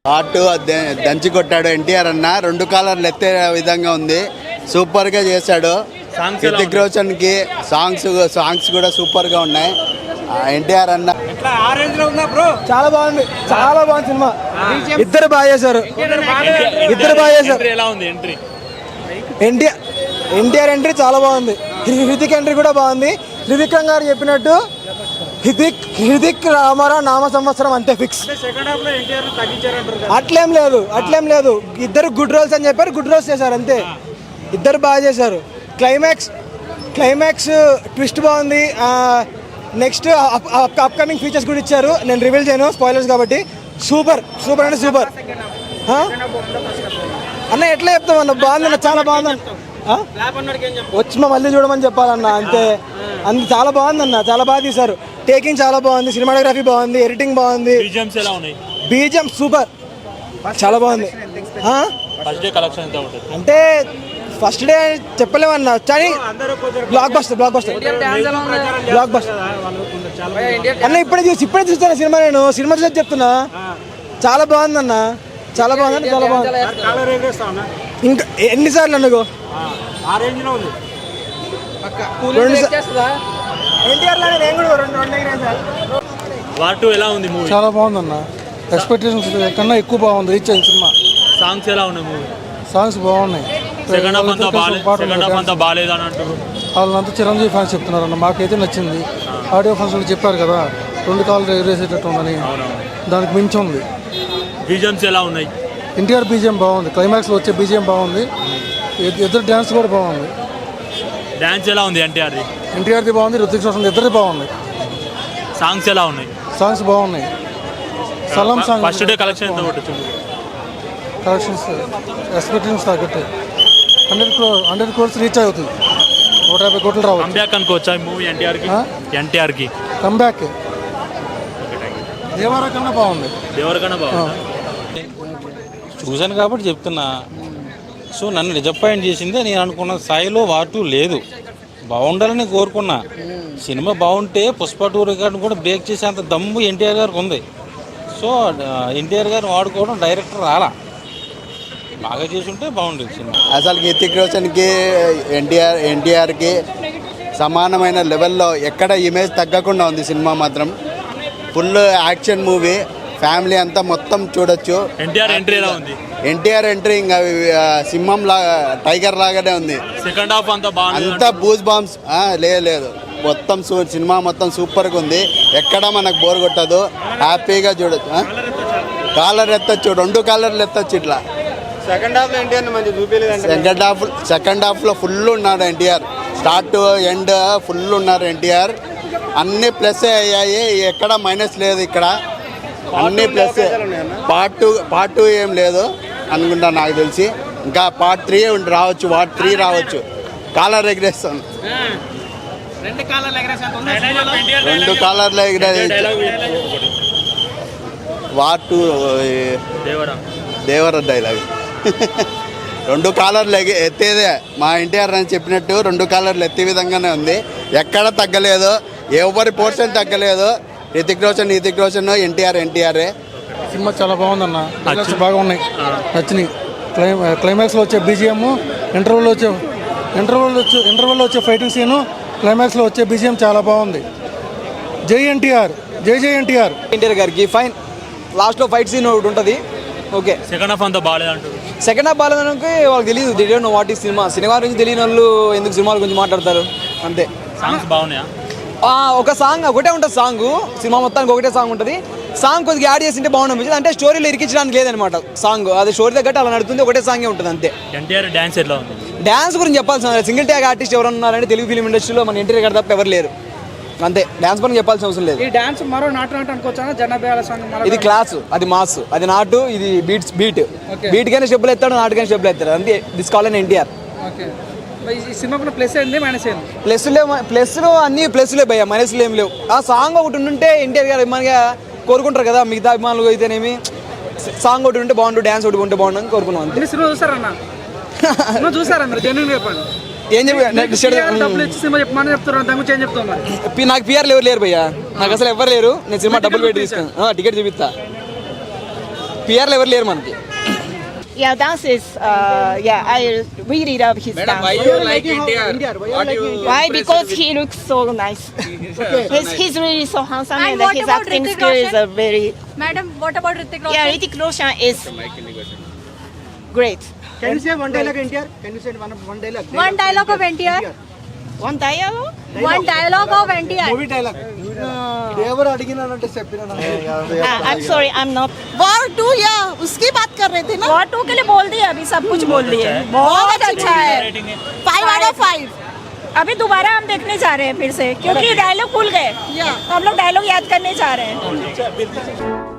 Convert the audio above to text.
Part దంచి కొట్టాడు ఎన్టీఆర్ అన్న. 2 కాలర్లు ఎత్తే విధంగా ఉంది. సూపర్ గా చేశాడు. రితిక్ రోషన్ కి సాంగ్స్ కూడా సూపర్ గా ఉన్నాయి. ఎన్టీఆర్ అన్న చాలా బాగుంది సినిమా. ఇద్దరు బాగా చేశారు. ఎన్టీఆర్ ఎంట్రీ చాలా బాగుంది. హృతిక్ ఎంట్రీ కూడా బాగుంది. త్రివిక్రమ్ గారు చెప్పినట్టు హృతిక్ రామారావు నామ సంవత్సరం అంతే ఫిక్స్. అట్లేం లేదు. ఇద్దరు గుడ్ రోల్స్ అని చెప్పారు, గుడ్ రోల్స్ చేశారు అంతే. ఇద్దరు బాగా చేశారు. క్లైమాక్స్ ట్విస్ట్ బాగుంది. నెక్స్ట్ అప్కమింగ్ ఫీచర్స్ కూడా ఇచ్చారు. నేను రివీల్ చేయను, స్పాయిలర్స్ కాబట్టి. సూపర్ అంటే సూపర్ అన్న. ఎట్లా చెప్తాం అన్న, బాగుందన్న, చాలా బాగుందన్న. వచ్చి మళ్ళీ చూడమని చెప్పాలన్న, అంతే. చాలా బాగుందన్న, చాలా బాగా తీశారు. టేకింగ్ చాలా బాగుంది, సినిమాటోగ్రఫీ బాగుంది, ఎడిటింగ్ బాగుంది, బీజిఎం సూపర్, చాలా బాగుంది. అంటే ఫస్ట్ డే చెప్పలేమన్నా, కానీ బ్లాక్ బస్టర్ అన్న. ఇప్పుడే చూస్తాను సినిమా. నేను సినిమా చూసి చెప్తున్నా, చాలా బాగుందన్న, చాలా బాగుంది. ఇంకా ఎన్నిసార్లు అన్నగో చాలా బాగుందన్న. ఎక్స్పెక్టేషన్స్ కన్నా ఎక్కువ బాగుంది. రీచ్ అయింది సినిమా. సాంగ్స్ ఎలా ఉన్నాయి? సాంగ్స్ బాగున్నాయి. వాళ్ళంతా చిరంజీవి ఫ్యాన్స్ చెప్తున్నారు అన్న. మాకైతే నచ్చింది. ఆడియో ఫంక్షన్ చెప్పారు కదా 2 కాళ్ళు ఎగరేసేటట్టు ఉందని, దానికి మించి ఉంది. బీజిఎంస్ ఎలా ఉన్నాయి? ఎన్టీఆర్ బీజిఎం బాగుంది. క్లైమాక్స్లో వచ్చే బీజిఎం బాగుంది. ఇద్దరు డ్యాన్స్ కూడా బాగుంది. డ్యాన్స్ ఎలా ఉంది? ఎన్టీఆర్ది బాగుంది, రితిక్ రోషన్ ఇద్దరిది బాగుంది. సాంగ్స్ ఎలా ఉన్నాయి? సాంగ్స్ బాగున్నాయి. సలాం సాంగ్ ఫస్ట్ డే కలెక్షన్ ఎంత పట్టొచ్చు? కలెక్షన్స్ ఎక్స్పెక్టేషన్స్ తగ్గట్టు 100 crores రీచ్ అవుతుంది. 150 కోట్లు రావచ్చు. కంబ్యాక్ అనుకోవచ్చా మూవీ ఎన్టీఆర్కి? కంబ్యాక్ దేవరా కన్నా బాగుంది. చూశాను కాబట్టి చెప్తున్నా. సో నన్ను డిసప్పాయింట్ చేసిందే. నేను అనుకున్న స్థాయిలో వాటు లేదు. బాగుండాలని కోరుకున్నా. సినిమా బాగుంటే పుష్ప 2 రికార్డు కూడా బ్రేక్ చేసేంత దమ్ము ఎన్టీఆర్ గారికి ఉంది. సో ఎన్టీఆర్ గారు వాడుకోవడం డైరెక్టర్ రాలా. బాగా చేసుంటే బాగుండేది సినిమా. అసలు రితిక్ రోషన్కి ఎన్టీఆర్కి సమానమైన లెవెల్లో ఎక్కడ ఇమేజ్ తగ్గకుండా ఉంది సినిమా మాత్రం. ఫుల్ యాక్షన్ మూవీ, ఫ్యామిలీ అంతా మొత్తం చూడొచ్చు. ఎన్టీఆర్ ఎంట్రీ ఇంకా సింహం లాగా, టైగర్ లాగానే ఉంది. సెకండ్ హాఫ్ అంతా బూస్ బాంబ్స్. లేదు మొత్తం సినిమా మొత్తం సూపర్గా ఉంది. ఎక్కడ మనకు బోర్ కొట్టదు, హ్యాపీగా చూడొచ్చు. కాలర్ ఎత్తచ్చు, 2 కాలర్లు ఎత్తచ్చు. ఇట్లా సెకండ్ హాఫ్లో ఫుల్ ఉన్నాడు ఎన్టీఆర్. స్టార్ట్ ఎండ్ ఫుల్ ఉన్నారు ఎన్టీఆర్. అన్ని ప్లస్ అయ్యాయి, ఎక్కడ మైనస్ లేదు. ఇక్కడ అన్ని ప్లస్. పార్ట్ 2 ఏం లేదు అనుకుంటా నాకు తెలిసి. ఇంకా పార్ట్ 3 రావచ్చు, పార్ట్ 3 రావచ్చు. కాలర్ ఎగరేస్తాను, 2 కాలర్లు ఎగరే. పార్ట్ 2 దేవర డైలాగ్ 2 కాలర్లు ఎత్తేదే. మా ఎన్టీఆర్ అని చెప్పినట్టు 2 కాలర్లు ఎత్తే విధంగానే ఉంది. ఎక్కడ తగ్గలేదు, ఎవరి పోర్షన్ తగ్గలేదు. రితిక్ రోషన్ ఎన్టీఆర్ఏ. సినిమా చాలా బాగుందన్న. బాగా ఉన్నాయి, నచ్చినాయి. క్లైమాక్స్లో వచ్చే బీజిఎం, ఇంటర్వెల్లో వచ్చే ఫైటింగ్ సీను, క్లైమాక్స్లో వచ్చే బీజిఎం చాలా బాగుంది. జై ఎన్టీఆర్ గారికి ఫైన్. లాస్ట్లో ఫైట్ సీన్ ఒకటి ఉంటుంది. ఓకే. సెకండ్ హాఫ్ బాగాలేదనుకో వాళ్ళకి తెలియదు. తెలియదు వాట్ ఈ సినిమా గురించి తెలియని వాళ్ళు ఎందుకు సినిమాల గురించి మాట్లాడతారు, అంతే. సాంగ్స్ బాగున్నాయా? ఒక సాంగ్ ఒకటే ఉంటుంది. సినిమా మొత్తానికి ఒకటే సాంగ్ ఉంటుంది. సాంగ్ కొద్దిగా యాడ్ చేసింటే బాగుంటుంది. అంటే స్టోరీలో ఇరికించడానికి లేదనమాట సాంగ్. అది స్టోరీ తగ్గట్టు అలా నడుతుంది. ఒకటే సాంగే ఉంటుంది అంతే. ఎన్టీఆర్ డాన్స్ ఎట్లా ఉంది? డాన్స్ గురించి చెప్పాల్సిన సింగిల్ ట్యాగ్ ఆర్టిస్ట్ ఎవరు ఉన్నారంటే తెలుగు ఫిలిం ఇండస్ట్రీలో మన ఎన్టీఆర్ గారు తప్ప ఎవరు లేరు. అంతే. డాన్స్ పని చెప్పాల్సిన అవసరం లేదు. ఈ డాన్స్ మరో నాటు అనుకోవచ్చా? జనబేల సాంగ్ ఇది క్లాస్, అది మాస్, అది నాటు, ఇది బీట్ కైనా స్టెప్పులు ఎత్తాడు, నాటుకైనా స్టెప్పులు ఎత్తాడు. అంతే. దిస్ కాల్ అని ఎన్టీఆర్. ఈ సినిమాకు ప్లస్ ఏంది, మైనస్ ఏంది? ప్లస్లు అన్ని ప్లస్లే భయ్య, మైనస్లు ఏం లేవు. ఆ సాంగ్ ఒకటి ఉంటే ఎన్టీఆర్ గారు అభిమానిగా కోరుకుంటారు కదా. మిగతా అభిమానులు అయితేనేమి సాంగ్ ఒకటి ఉంటే బాగుండు, డ్యాన్స్ ఒకటి ఉంటే బాగుండు అని కోరుకున్నాం. అంతే. సినిమా చూసారన్నా? మీరు జెన్యూన్ చెప్పండి. ఏం నాకు పిఆర్లు ఎవరు లేరు భయ్యా. నాకు అసలు ఎవరు లేరు. నేను సినిమా డబ్బులు పెట్టి తీసుకున్నాను. టికెట్ చూపిస్తా. పిఆర్లు ఎవరు లేరు మనకి. Yeah, dance is, I really love his dance. Why? Because he looks so nice. He's really so handsome, And and what his about acting Hrithik skill is Roshan? very. Madam, what about Hrithik Roshan? Yeah, Hrithik Roshan is great. Can you say one dialogue, NTR? Can you say one dialogue? One dialogue of NTR. One dialogue? One dialogue of NTR. Movie dialogue. ఎవరు అడిగినానంటే చెప్పినా I'm sorry, I'm not. War 2 या उसकी बात कर रहे थे ना. वॉर 2 के लिए बोल दिए, अभी सब कुछ बोल दिए. बहुत अच्छा है. 5 out of 5. अभी दोबारा हम देखने जा रहे हैं फिर से, क्योंकि डायलॉग भूल गए. या हम लोग डायलॉग याद करने जा रहे हैं.